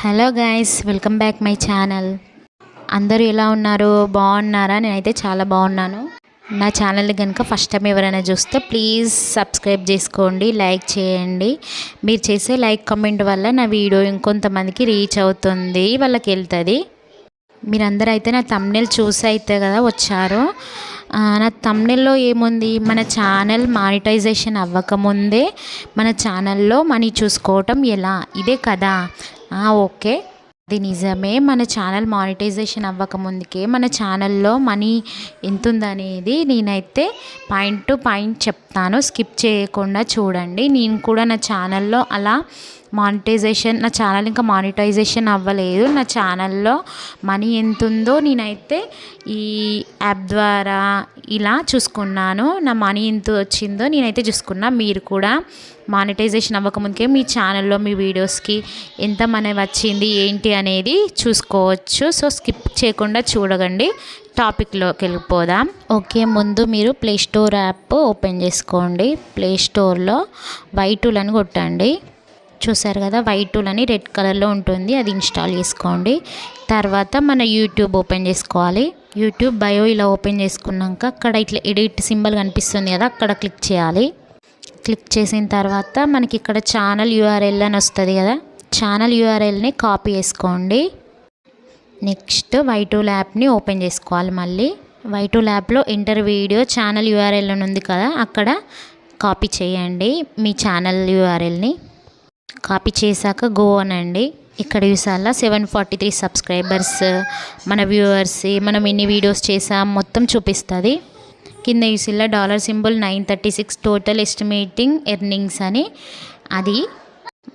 Hello guys, welcome back my channel. అందరూ ఎలా ఉన్నారు? బాగున్నారా? నేనైతే చాలా బాగున్నాను. నా ఛానల్ని కనుక ఫస్ట్ టైం ఎవరైనా చూస్తే ప్లీజ్ సబ్స్క్రైబ్ చేసుకోండి, లైక్ చేయండి. మీరు చేసే లైక్ కామెంట్ వల్ల నా వీడియో ఇంకొంతమందికి రీచ్ అవుతుంది, వాళ్ళకి వెళ్తుంది. మీరందరూ అయితే నా థంబ్నెయిల్ చూసి అయితే కదా వచ్చారు. నా థంబ్నెయిల్లో ఏముంది, మన ఛానల్ మానిటైజేషన్ అవ్వకముందే మన ఛానల్లో మనీ చూసుకోవటం ఎలా, ఇదే కదా. ఓకే, అది నిజమే. మన ఛానల్ మానిటైజేషన్ అవ్వకముందుకే మన ఛానల్లో మనీ ఎంత ఉందనేది నేనైతే పాయింట్ టు పాయింట్ చెప్తాను, స్కిప్ చేయకుండా చూడండి. నేను కూడా నా ఛానల్లో అలా నా ఛానల్ ఇంకా మానిటైజేషన్ అవ్వలేదు. నా ఛానల్లో మనీ ఎంత ఉందో నేనైతే ఈ యాప్ ద్వారా ఇలా చూసుకున్నాను. నా మనీ ఎంత వచ్చిందో నేనైతే చూసుకున్నా. మీరు కూడా మానిటైజేషన్ అవ్వకముందుకే మీ ఛానల్లో మీ వీడియోస్కి ఎంత మనీ వచ్చింది ఏంటి అనేది చూసుకోవచ్చు. సో స్కిప్ చేయకుండా చూడగండి. టాపిక్లోకి వెళ్ళిపోదాం. ఓకే, ముందు మీరు ప్లే స్టోర్ యాప్ ఓపెన్ చేసుకోండి. ప్లే స్టోర్లో Y2 అని కొట్టండి. చూసారు కదా, Y2 అని రెడ్ కలర్లో ఉంటుంది, అది ఇన్స్టాల్ చేసుకోండి. తర్వాత మన యూట్యూబ్ ఓపెన్ చేసుకోవాలి. యూట్యూబ్ బయో ఇలా ఓపెన్ చేసుకున్నాక అక్కడ ఇట్లా ఎడిట్ సింబల్ కనిపిస్తుంది కదా, అక్కడ క్లిక్ చేయాలి. క్లిక్ చేసిన తర్వాత మనకి ఇక్కడ ఛానల్ URL అని వస్తుంది కదా, ఛానల్ URLని కాపీ చేసుకోండి. నెక్స్ట్ Y2 యాప్ని ఓపెన్ చేసుకోవాలి. మళ్ళీ Y2 యాప్లో ఎంటర్ వీడియో ఛానల్ URL అని ఉంది కదా, అక్కడ కాపీ చేయండి మీ ఛానల్ URLని. కాపీ చేశాక గో అనండి. ఇక్కడ చూసాలా 743 సబ్స్క్రైబర్స్, మన వ్యూవర్స్, మనం ఎన్ని వీడియోస్ చేసాం మొత్తం చూపిస్తుంది. కింద చూసిల్లా dollar symbol 936 total estimating earnings అని, అది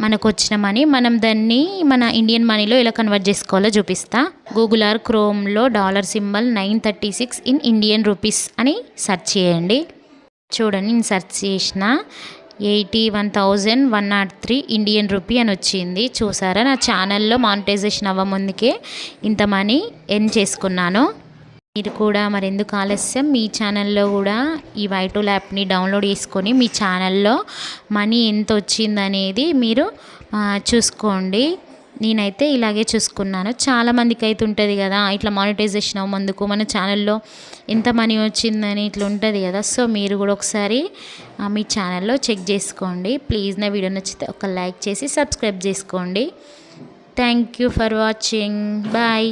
మనకు వచ్చిన మనీ. మనం దాన్ని మన ఇండియన్ మనీలో ఎలా కన్వర్ట్ చేసుకోవాలో చూపిస్తా. గూగుల్ ఆర్ క్రోమ్లో dollar symbol 936 in Indian rupees అని సెర్చ్ చేయండి. చూడండి, నేను సెర్చ్ చేసిన 81,103 ఇండియన్ రూపీ అని వచ్చింది. చూసారా, నా ఛానల్లో మానిటైజేషన్ అవ్వముందుకే ఇంత మనీ ఎర్న్ చేసుకున్నాను. మీరు కూడా మరెందుకు ఆలస్యం, మీ ఛానల్లో కూడా ఈ Y2 యాప్ని డౌన్లోడ్ చేసుకొని మీ ఛానల్లో మనీ ఎంత వచ్చిందనేది మీరు చూసుకోండి. నేనైతే ఇలాగే చూసుకున్నాను. చాలామందికి అయితే ఉంటుంది కదా, ఇట్లా మానిటైజేషన్ అవ్వముందుకు మన ఛానల్లో ఎంత మనీ వచ్చిందని ఇట్లా ఉంటుంది కదా. సో మీరు కూడా ఒకసారి మీ ఛానల్లో చెక్ చేసుకోండి. ప్లీజ్ నా వీడియో నచ్చితే ఒక లైక్ చేసి సబ్స్క్రైబ్ చేసుకోండి. Thank you for watching. Bye.